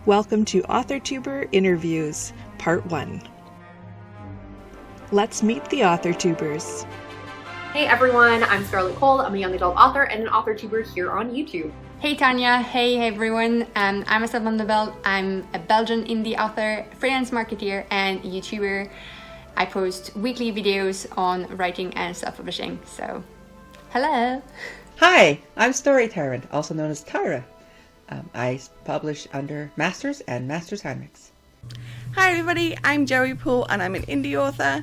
Welcome to AuthorTuber Interviews, Part 1. Let's meet the AuthorTubers. Hey everyone, I'm Scarlett Kol. I'm a young adult author and an AuthorTuber here on YouTube. Hey Tanya, hey everyone. I'm Estelle Van de Velde. I'm a Belgian indie author, freelance marketeer, and YouTuber. I post weekly videos on writing and self-publishing. So, hello. Hi, I'm TyRant, also known as Tyra. I publish under Masters and Masters Heinrichs. Hi everybody, I'm Joey Poole and I'm an indie author.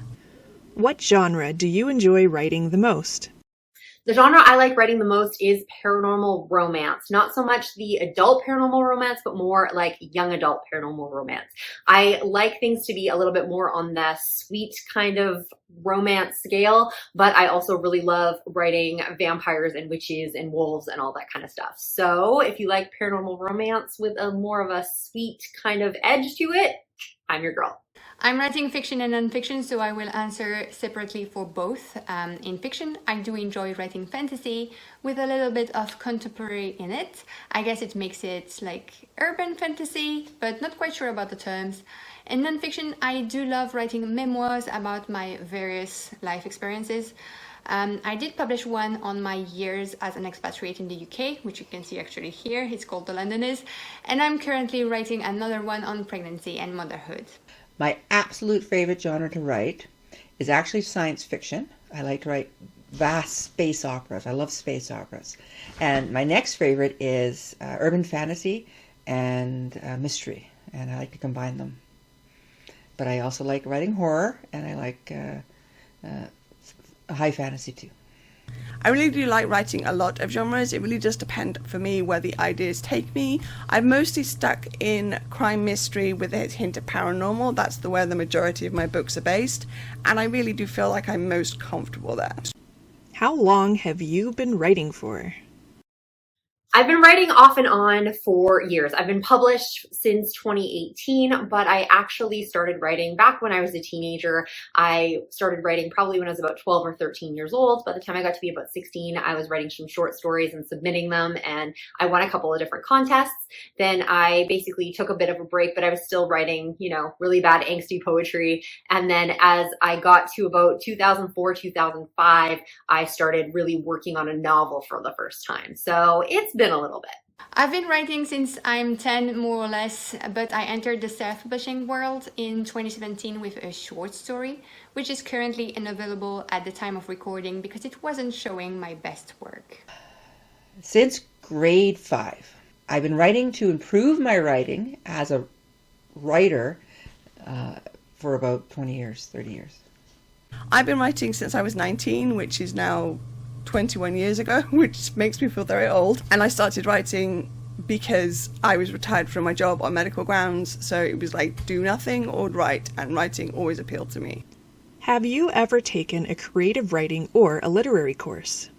What genre do you enjoy writing the most? The genre I like writing the most is paranormal romance. Not so much the adult paranormal romance, but more like young adult paranormal romance. I like things to be a little bit more on the sweet kind of romance scale, but I also really love writing vampires and witches and wolves and all that kind of stuff. So if you like paranormal romance with a more of a sweet kind of edge to it, I'm your girl. I'm writing fiction and non-fiction, so I will answer separately for both. In fiction, I do enjoy writing fantasy with a little bit of contemporary in it. I guess it makes it like urban fantasy, but not quite sure about the terms. In non-fiction, I do love writing memoirs about my various life experiences. I did publish one on my years as an expatriate in the UK, which you can see actually here. It's called The Londoners. And I'm currently writing another one on pregnancy and motherhood. My absolute favorite genre to write is actually science fiction. I like to write vast space operas. I love space operas. And my next favorite is urban fantasy and mystery, and I like to combine them. But I also like writing horror, and I like high fantasy too. I really do like writing a lot of genres. It really does depend for me where the ideas take me. I've mostly stuck in crime mystery with a hint of paranormal. That's where the majority of my books are based. And I really do feel like I'm most comfortable there. How long have you been writing for? I've been writing off and on for years. I've been published since 2018, but I actually started writing back when I was a teenager. I started writing probably when I was about 12 or 13 years old. By the time I got to be about 16, I was writing some short stories and submitting them, and I won a couple of different contests. Then I basically took a bit of a break, but I was still writing, really bad angsty poetry. And then as I got to about 2004, 2005, I started really working on a novel for the first time. So it's been a little bit. I've been writing since I'm 10, more or less, but I entered the self-publishing world in 2017 with a short story, which is currently unavailable at the time of recording because it wasn't showing my best work. Since grade 5, I've been writing to improve my writing as a writer for about 20 years, 30 years. I've been writing since I was 19, which is now 21 years ago, which makes me feel very old. And I started writing because I was retired from my job on medical grounds. So it was like do nothing or write, and writing always appealed to me. Have you ever taken a creative writing or a literary course?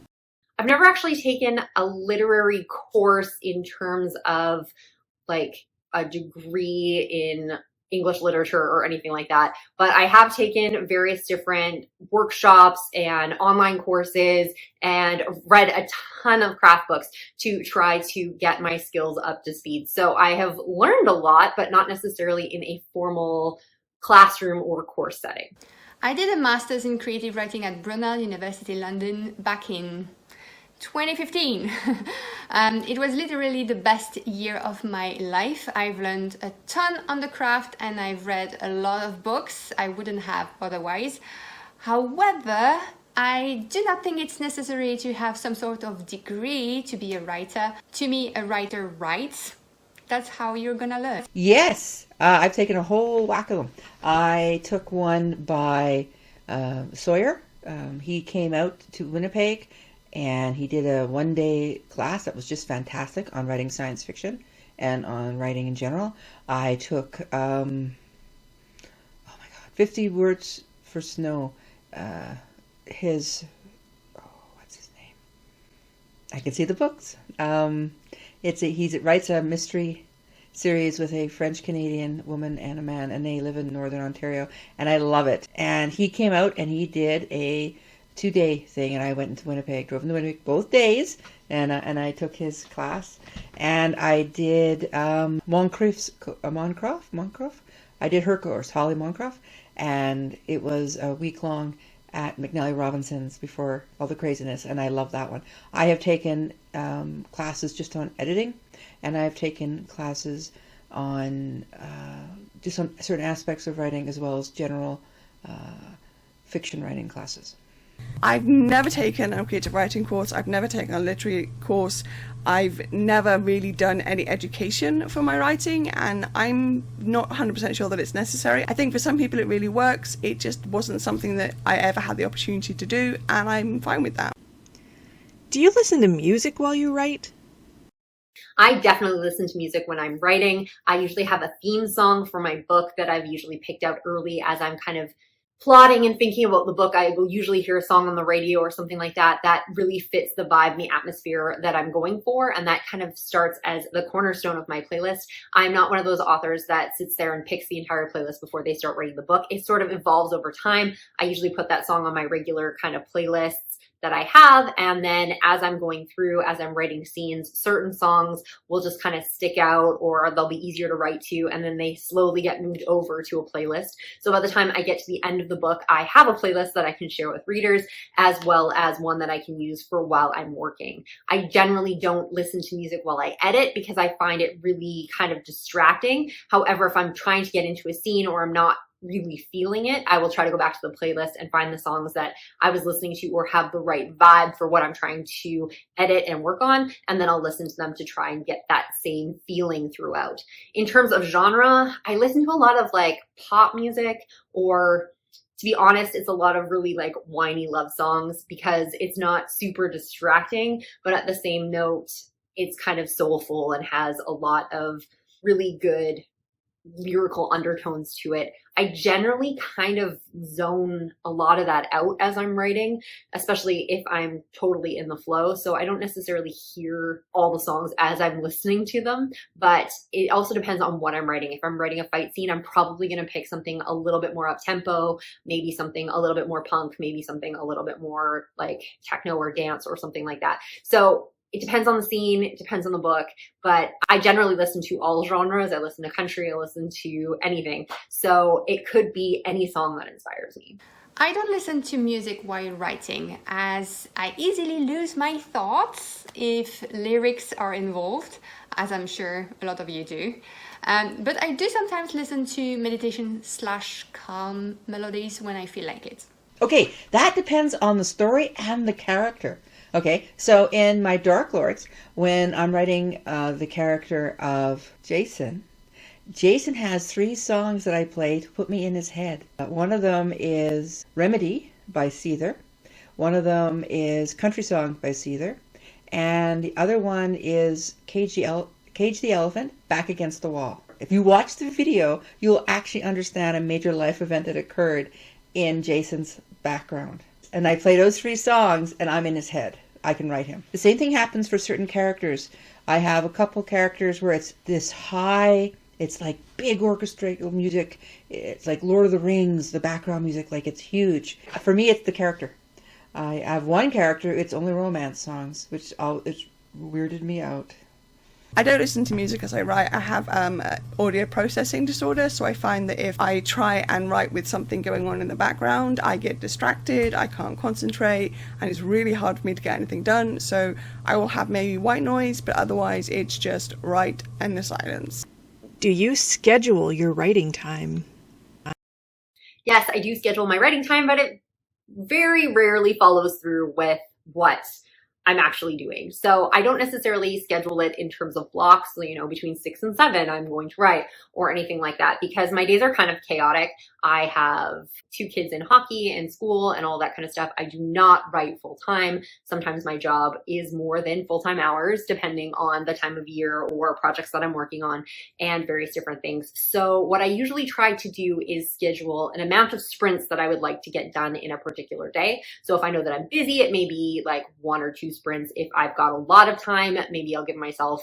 I've never actually taken a literary course in terms of like a degree in English literature or anything like that, but I have taken various different workshops and online courses and read a ton of craft books to try to get my skills up to speed. So I have learned a lot, but not necessarily in a formal classroom or course setting. I did a master's in creative writing at Brunel University London back in 2015. It was literally the best year of my life. I've learned a ton on the craft and I've read a lot of books I wouldn't have otherwise. However, I do not think it's necessary to have some sort of degree to be a writer. To me, a writer writes. That's how you're gonna learn. Yes, I've taken a whole whack of them. I took one by Sawyer. He came out to Winnipeg and he did a one-day class that was just fantastic on writing science fiction and on writing in general. I took, 50 Words for Snow. What's his name? I can see the books. He writes a mystery series with a French-Canadian woman and a man, and they live in Northern Ontario, and I love it. And he came out and he did a 2-day thing, and I went into Winnipeg, drove into Winnipeg both days, and I took his class, and I did Moncrief's Moncroft. I did her course, Holly Moncroft, and it was a week long at McNally Robinson's before all the craziness, and I love that one. I have taken classes just on editing, and I've taken classes on just on certain aspects of writing, as well as general fiction writing classes. I've never taken a creative writing course. I've never taken a literary course. I've never really done any education for my writing, and I'm not 100% sure that it's necessary. I think for some people it really works. It just wasn't something that I ever had the opportunity to do, and I'm fine with that. Do you listen to music while you write? I definitely listen to music when I'm writing. I usually have a theme song for my book that I've usually picked out early as I'm kind of plotting and thinking about the book. I will usually hear a song on the radio or something like that that really fits the vibe and the atmosphere that I'm going for, and that kind of starts as the cornerstone of my playlist. I'm not one of those authors that sits there and picks the entire playlist before they start writing the book. It sort of evolves over time. I usually put that song on my regular kind of playlists that I have, and then as I'm going through, as I'm writing scenes, certain songs will just kind of stick out, or they'll be easier to write to, and then they slowly get moved over to a playlist. So by the time I get to the end of the book, I have a playlist that I can share with readers, as well as one that I can use for while I'm working. I generally don't listen to music while I edit because I find it really kind of distracting. However, if I'm trying to get into a scene or I'm not really feeling it, I will try to go back to the playlist and find the songs that I was listening to or have the right vibe for what I'm trying to edit and work on, and then I'll listen to them to try and get that same feeling throughout. In terms of genre, I listen to a lot of like pop music, or to be honest, it's a lot of really like whiny love songs because it's not super distracting, but at the same note, it's kind of soulful and has a lot of really good lyrical undertones to it. I generally kind of zone a lot of that out as I'm writing, especially if I'm totally in the flow. So I don't necessarily hear all the songs as I'm listening to them, but it also depends on what I'm writing. If I'm writing a fight scene, I'm probably going to pick something a little bit more up tempo, maybe something a little bit more punk, maybe something a little bit more like techno or dance or something like that. So it depends on the scene, it depends on the book, but I generally listen to all genres. I listen to country, I listen to anything. So it could be any song that inspires me. I don't listen to music while writing, as I easily lose my thoughts if lyrics are involved, as I'm sure a lot of you do. But I do sometimes listen to meditation/calm melodies when I feel like it. Okay, that depends on the story and the character. Okay, so in my Dark Lords, when I'm writing the character of Jason, Jason has 3 songs that I play to put me in his head. One of them is Remedy by Seether. One of them is Country Song by Seether. And the other one is Cage the Elephant, Back Against the Wall. If you watch the video, you'll actually understand a major life event that occurred in Jason's background. And I play those 3 songs and I'm in his head. I can write him. The same thing happens for certain characters. I have a couple characters where it's this high, it's like big orchestral music. It's like Lord of the Rings, the background music, like it's huge. For me, it's the character. I have one character, it's only romance songs, which it's weirded me out. I don't listen to music as I write. I have audio processing disorder, so I find that if I try and write with something going on in the background, I get distracted, I can't concentrate, and it's really hard for me to get anything done. So I will have maybe white noise, but otherwise it's just write and the silence. Do you schedule your writing time? Yes, I do schedule my writing time, but it very rarely follows through with what I'm actually doing. So I don't necessarily schedule it in terms of blocks, between 6 and 7 I'm going to write or anything like that, because my days are kind of chaotic. I have 2 kids in hockey and school and all that kind of stuff. I do not write full time. Sometimes my job is more than full-time hours, depending on the time of year or projects that I'm working on and various different things. So what I usually try to do is schedule an amount of sprints that I would like to get done in a particular day. So if I know that I'm busy, it may be like 1 or 2 sprints. If I've got a lot of time, maybe I'll give myself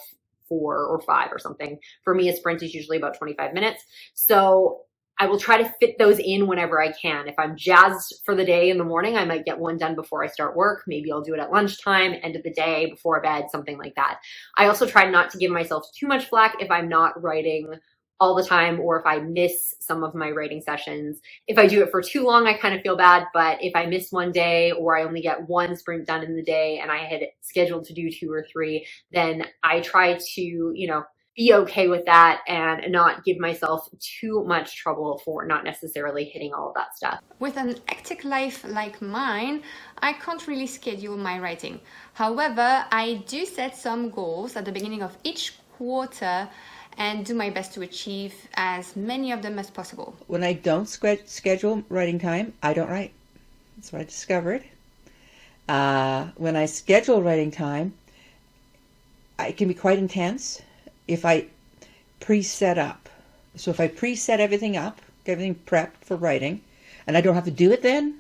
4 or 5 or something. For me, a sprint is usually about 25 minutes. So I will try to fit those in whenever I can. If I'm jazzed for the day in the morning, I might get one done before I start work. Maybe I'll do it at lunchtime, end of the day, before bed, something like that. I also try not to give myself too much flack if I'm not writing all the time, or if I miss some of my writing sessions. If I do it for too long, I kind of feel bad, but if I miss one day, or I only get one sprint done in the day and I had scheduled to do 2 or 3, then I try to, you know, be okay with that and not give myself too much trouble for not necessarily hitting all of that stuff. With an hectic life like mine, I can't really schedule my writing. However, I do set some goals at the beginning of each quarter and do my best to achieve as many of them as possible. When I don't schedule writing time, I don't write. That's what I discovered. When I schedule writing time, it can be quite intense if I pre-set up. So if I pre-set everything up, get everything prepped for writing, and I don't have to do it then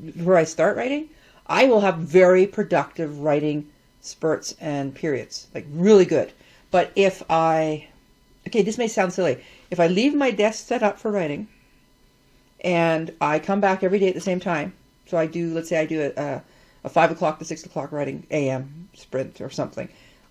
before I start writing, I will have very productive writing spurts and periods, like really good. But if okay, this may sound silly. If I leave my desk set up for writing and I come back every day at the same time, so I do, let's say I do a 5 o'clock to 6 o'clock writing AM sprint or something,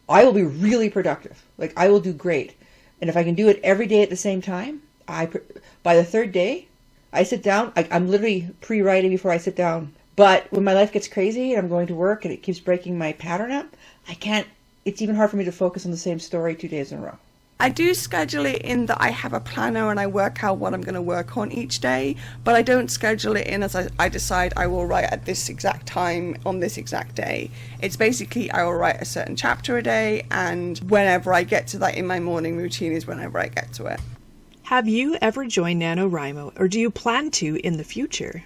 I will be really productive. Like, I will do great. And if I can do it every day at the same time, by the 3rd day, I sit down, I'm literally pre-writing before I sit down. But when my life gets crazy and I'm going to work and it keeps breaking my pattern up, it's even hard for me to focus on the same story 2 days in a row. I do schedule it in that I have a planner and I work out what I'm going to work on each day, but I don't schedule it in as I decide I will write at this exact time on this exact day. It's basically I will write a certain chapter a day, and whenever I get to that in my morning routine is whenever I get to it. Have you ever joined NaNo WriMo, or do you plan to in the future?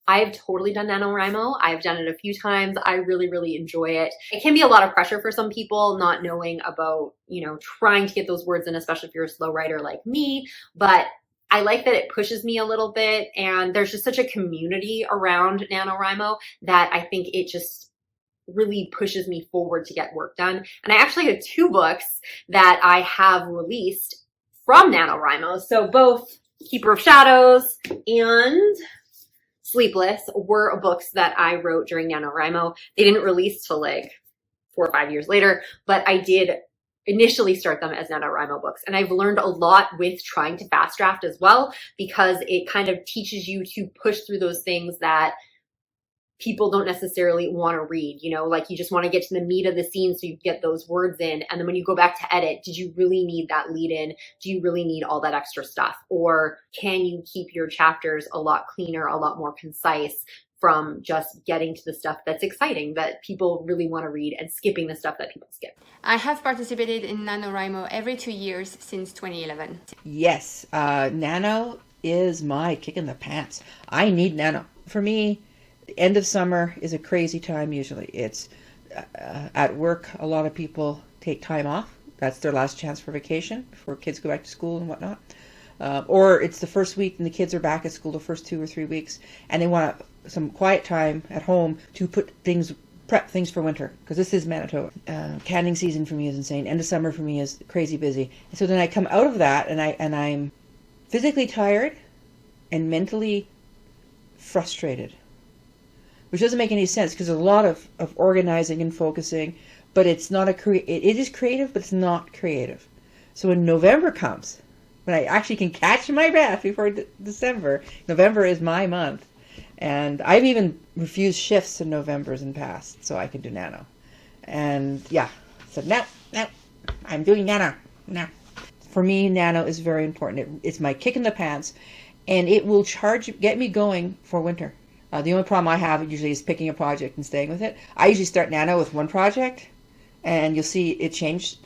I've totally done NaNo WriMo. I've done it a few times. I really, really enjoy it. It can be a lot of pressure for some people not knowing about, you know, trying to get those words in, especially if you're a slow writer like me. But I like that it pushes me a little bit, and there's just such a community around NaNo WriMo that I think it just really pushes me forward to get work done. And I actually have 2 books that I have released from NaNo WriMo. So both Keeper of Shadows and Sleepless were books that I wrote during NaNo WriMo. They didn't release till like 4 or 5 years later, but I did initially start them as NaNo WriMo books. And I've learned a lot with trying to fast draft as well, because it kind of teaches you to push through those things that people don't necessarily want to read, you know, like you just want to get to the meat of the scene so you get those words in. And then when you go back to edit, did you really need that lead in? Do you really need all that extra stuff? Or can you keep your chapters a lot cleaner, a lot more concise from just getting to the stuff that's exciting, that people really want to read, and skipping the stuff that people skip? I have participated in NaNo WriMo every 2 years since 2011. Yes, Nano is my kick in the pants. I need Nano. For me, the end of summer is a crazy time usually. It's at work, a lot of people take time off. That's their last chance for vacation before kids go back to school and whatnot. Or it's the first week and the kids are back at school the first 2 or 3 weeks, and they want some quiet time at home to prep things for winter, because this is Manitoba. Canning season for me is insane. End of summer for me is crazy busy. And so then I come out of that and I'm physically tired and mentally frustrated, which doesn't make any sense because there's a lot of organizing and focusing, but it's not it is creative, but it's not creative. So when November comes, when I actually can catch my breath before December, November is my month. And I've even refused shifts in Novembers in past so I can do Nano. And yeah, so no, I'm doing Nano now. For me, Nano is very important. It's my kick in the pants, and it will get me going for winter. The only problem I have usually is picking a project and staying with it. I usually start Nano with one project, and you'll see it changed.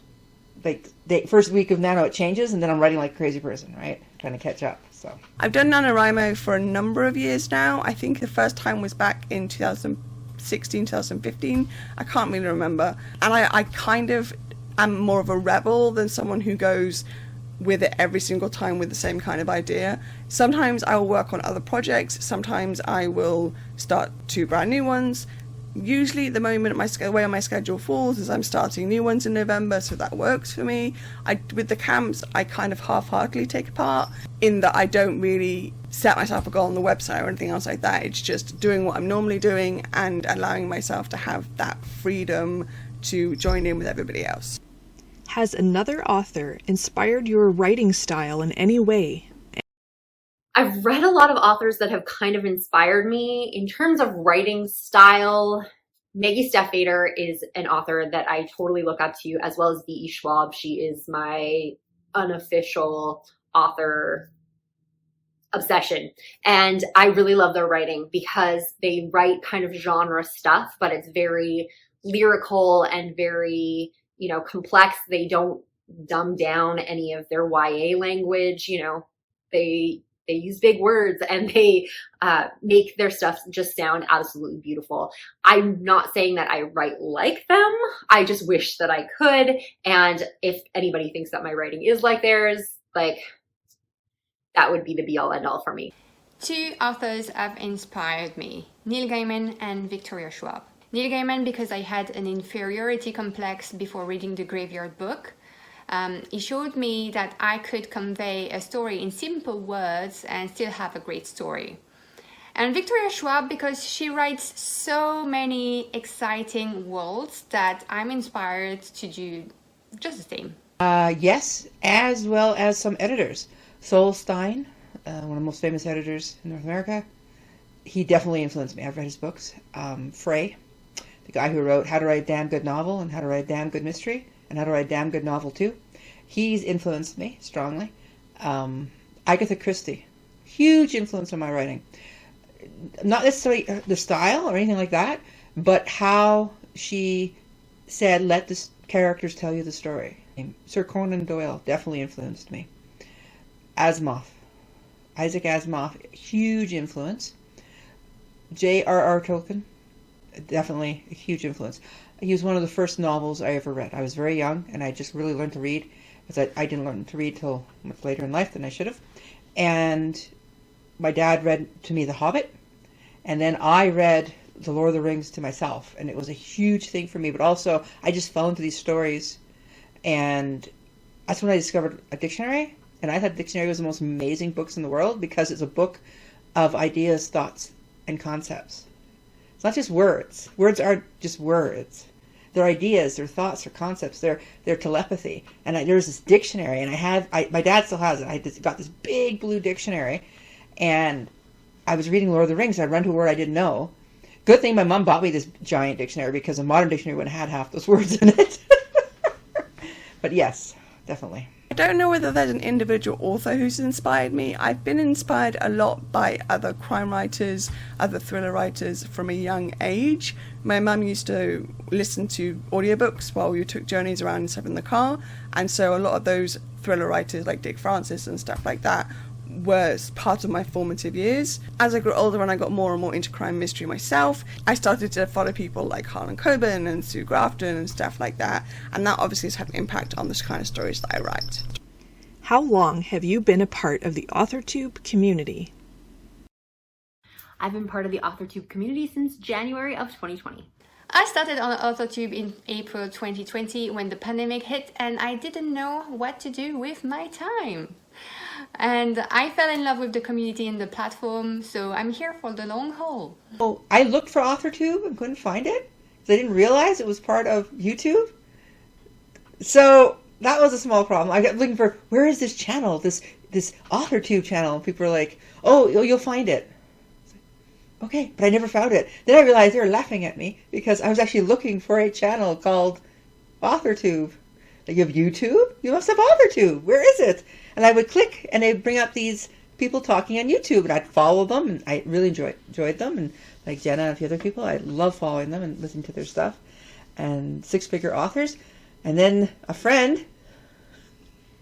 Like the first week of Nano, it changes, and then I'm writing like a crazy person, right? Trying to catch up. So I've done NaNo WriMo for a number of years now. I think the first time was back in 2016, 2015. I can't really remember. And I kind of am more of a rebel than someone who goes with it every single time with the same kind of idea. Sometimes I will work on other projects. Sometimes I will start 2 brand new ones. Usually at the moment, the way my schedule falls is I'm starting new ones in November, so that works for me. With the camps, I kind of half-heartedly take part, in that I don't really set myself a goal on the website or anything else like that. It's just doing what I'm normally doing and allowing myself to have that freedom to join in with everybody else. Has another author inspired your writing style in any way? I've read a lot of authors that have kind of inspired me. In terms of writing style, Maggie Stepfader is an author that I totally look up to, as well as V.E. Schwab. She is my unofficial author obsession. And I really love their writing because they write kind of genre stuff, but it's very lyrical and very, you know, complex. They don't dumb down any of their YA language. You know, they use big words and they make their stuff just sound absolutely beautiful. I'm not saying that I write like them. I just wish that I could. And if anybody thinks that my writing is like theirs, like, that would be the be all end all for me. Two authors have inspired me, Neil Gaiman and Victoria Schwab. Neil Gaiman because I had an inferiority complex before reading The Graveyard Book. He showed me that I could convey a story in simple words and still have a great story. And Victoria Schwab because she writes so many exciting worlds that I'm inspired to do just the same. Yes, as well as some editors. Sol Stein, one of the most famous editors in North America, he definitely influenced me. I've read his books. Frey, the guy who wrote How to Write a Damn Good Novel and How to Write a Damn Good Mystery and How to Write a Damn Good Novel too. He's influenced me strongly. Agatha Christie, huge influence on my writing. Not necessarily the style or anything like that, but how she said, let the characters tell you the story. Sir Conan Doyle definitely influenced me. Asimov, Isaac Asimov, huge influence. J.R.R. Tolkien, definitely a huge influence. He was one of the first novels I ever read. I was very young and I just really learned to read, because I didn't learn to read till much later in life than I should have. And my dad read to me The Hobbit, and then I read The Lord of the Rings to myself, and it was a huge thing for me. But also, I just fell into these stories, and that's when I discovered a dictionary. And I thought dictionary was the most amazing books in the world because it's a book of ideas, thoughts, and concepts. It's not just words. Words aren't just words. They're ideas, they're thoughts, they're concepts, they're telepathy. And there's this dictionary, and my dad still has it. I just got this big blue dictionary, and I was reading Lord of the Rings. I'd run to a word I didn't know. Good thing my mom bought me this giant dictionary, because a modern dictionary wouldn't have had half those words in it. But yes, definitely. I don't know whether there's an individual author who's inspired me. I've been inspired a lot by other crime writers, other thriller writers from a young age. My mum used to listen to audiobooks while we took journeys around and stuff in the car, and so a lot of those thriller writers like Dick Francis and stuff like that was part of my formative years. As I grew older and I got more and more into crime mystery myself, I started to follow people like Harlan Coben and Sue Grafton and stuff like that, and that obviously has had an impact on the kind of stories that I write. How long have you been a part of the AuthorTube community? I've been part of the AuthorTube community since January of 2020. I started on AuthorTube in April 2020 when the pandemic hit, and I didn't know what to do with my time. And I fell in love with the community and the platform, so I'm here for the long haul. Oh, I looked for AuthorTube and couldn't find it, because I didn't realize it was part of YouTube. So that was a small problem. I got looking for, where is this channel, this AuthorTube channel? And people were like, oh, you'll find it. Okay, but I never found it. Then I realized they were laughing at me because I was actually looking for a channel called AuthorTube. Like, you have YouTube? You must have AuthorTube. Where is it? And I would click, and they'd bring up these people talking on YouTube, and I'd follow them, and I really enjoyed them. And like Jenna and a few other people, I love following them and listening to their stuff. And six-figure authors. And then a friend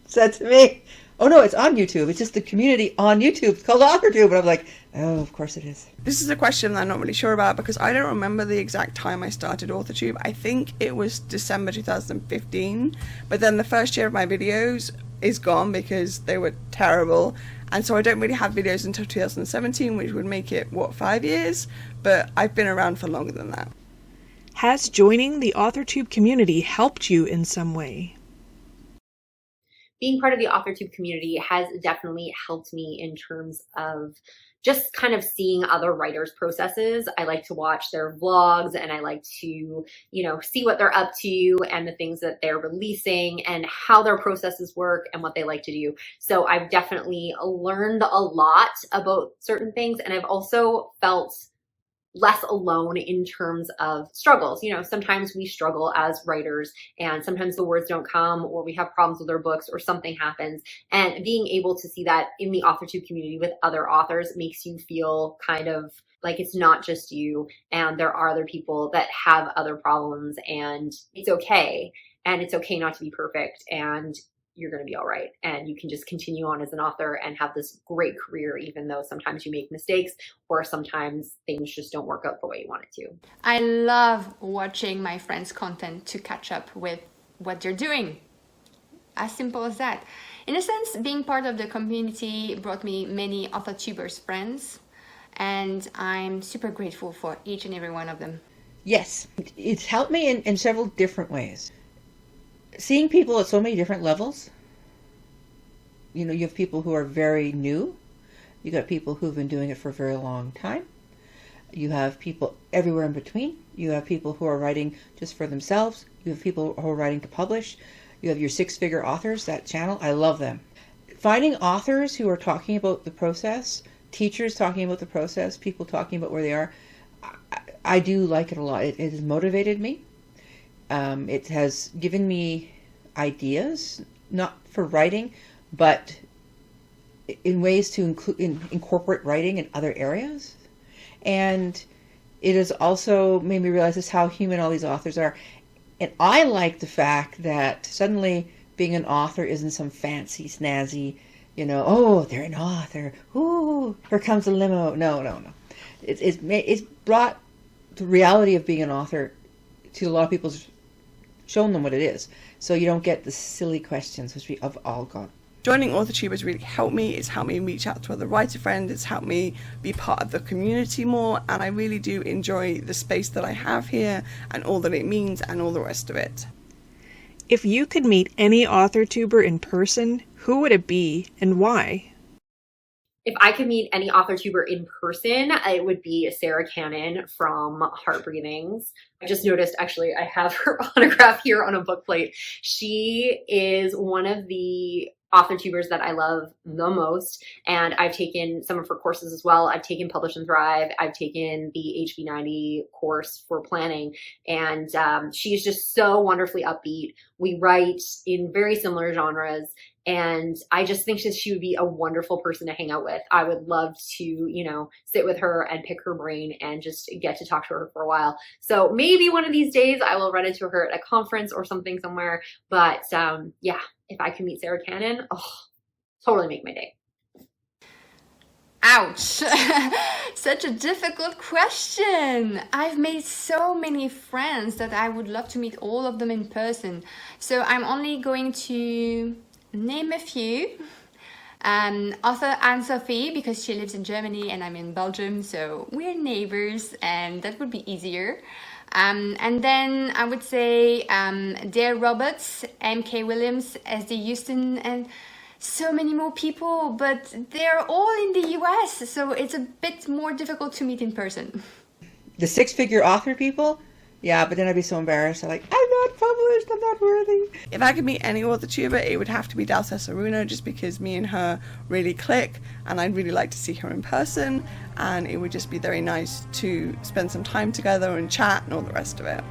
said to me, oh no, it's on YouTube. It's just the community on YouTube. It's called AuthorTube. And I'm like, oh, of course it is. This is a question that I'm not really sure about because I don't remember the exact time I started AuthorTube. I think it was December 2015. But then the first year of my videos is gone because they were terrible. And so I don't really have videos until 2017, which would make it, 5 years? But I've been around for longer than that. Has joining the AuthorTube community helped you in some way? Being part of the AuthorTube community has definitely helped me in terms of just kind of seeing other writers' processes. I like to watch their vlogs, and I like to, see what they're up to and the things that they're releasing and how their processes work and what they like to do. So I've definitely learned a lot about certain things, and I've also felt less alone in terms of struggles. Sometimes we struggle as writers, and sometimes the words don't come, or we have problems with our books, or something happens. And being able to see that in the AuthorTube community with other authors makes you feel kind of like it's not just you, and there are other people that have other problems, and it's okay. And it's okay not to be perfect, and you're going to be all right. And you can just continue on as an author and have this great career, even though sometimes you make mistakes or sometimes things just don't work out the way you want it to. I love watching my friends' content to catch up with what they're doing. As simple as that. In a sense, being part of the community brought me many AuthorTubers friends, and I'm super grateful for each and every one of them. Yes, it's helped me in several different ways. Seeing people at so many different levels. You have people who are very new. You got people who've been doing it for a very long time. You have people everywhere in between. You have people who are writing just for themselves. You have people who are writing to publish. You have your six-figure authors, that channel. I love them. Finding authors who are talking about the process, teachers talking about the process, people talking about where they are, I do like it a lot. It has motivated me. It has given me ideas, not for writing, but in ways to incorporate writing in other areas. And it has also made me realize just how human all these authors are. And I like the fact that suddenly being an author isn't some fancy, snazzy, oh, they're an author. Ooh, here comes a limo. No. It's brought the reality of being an author to a lot of people's, shown them what it is. So you don't get the silly questions, which we have all got. Joining AuthorTubers really helped me. It's helped me reach out to other writer friends. It's helped me be part of the community more. And I really do enjoy the space that I have here and all that it means and all the rest of it. If you could meet any AuthorTuber in person, who would it be and why? If I could meet any AuthorTuber in person, it would be Sarah Cannon from Heart Breathings. I just noticed, actually, I have her autograph here on a book plate. She is one of the AuthorTubers that I love the most, and I've taken some of her courses as well. I've taken Publish and Thrive. I've taken the HB90 course for planning, and she's just so wonderfully upbeat. We write in very similar genres, and I just think that she would be a wonderful person to hang out with. I would love to, sit with her and pick her brain and just get to talk to her for a while. So maybe one of these days I will run into her at a conference or something somewhere. But yeah, if I could meet Sarah Cannon, totally make my day. Ouch! Such a difficult question. I've made so many friends that I would love to meet all of them in person. So I'm only going to name a few. Author Anne-Sophie, because she lives in Germany and I'm in Belgium, so we're neighbors and that would be easier. And then I would say Dare Roberts, MK Williams, SD Houston, and so many more people, but they're all in the US, so it's a bit more difficult to meet in person. The six-figure author people? Yeah, but then I'd be so embarrassed. I'm like, I'm not published, I'm not worthy. If I could meet any AuthorTuber, it would have to be Dalsa Saruna, just because me and her really click, and I'd really like to see her in person, and it would just be very nice to spend some time together and chat and all the rest of it.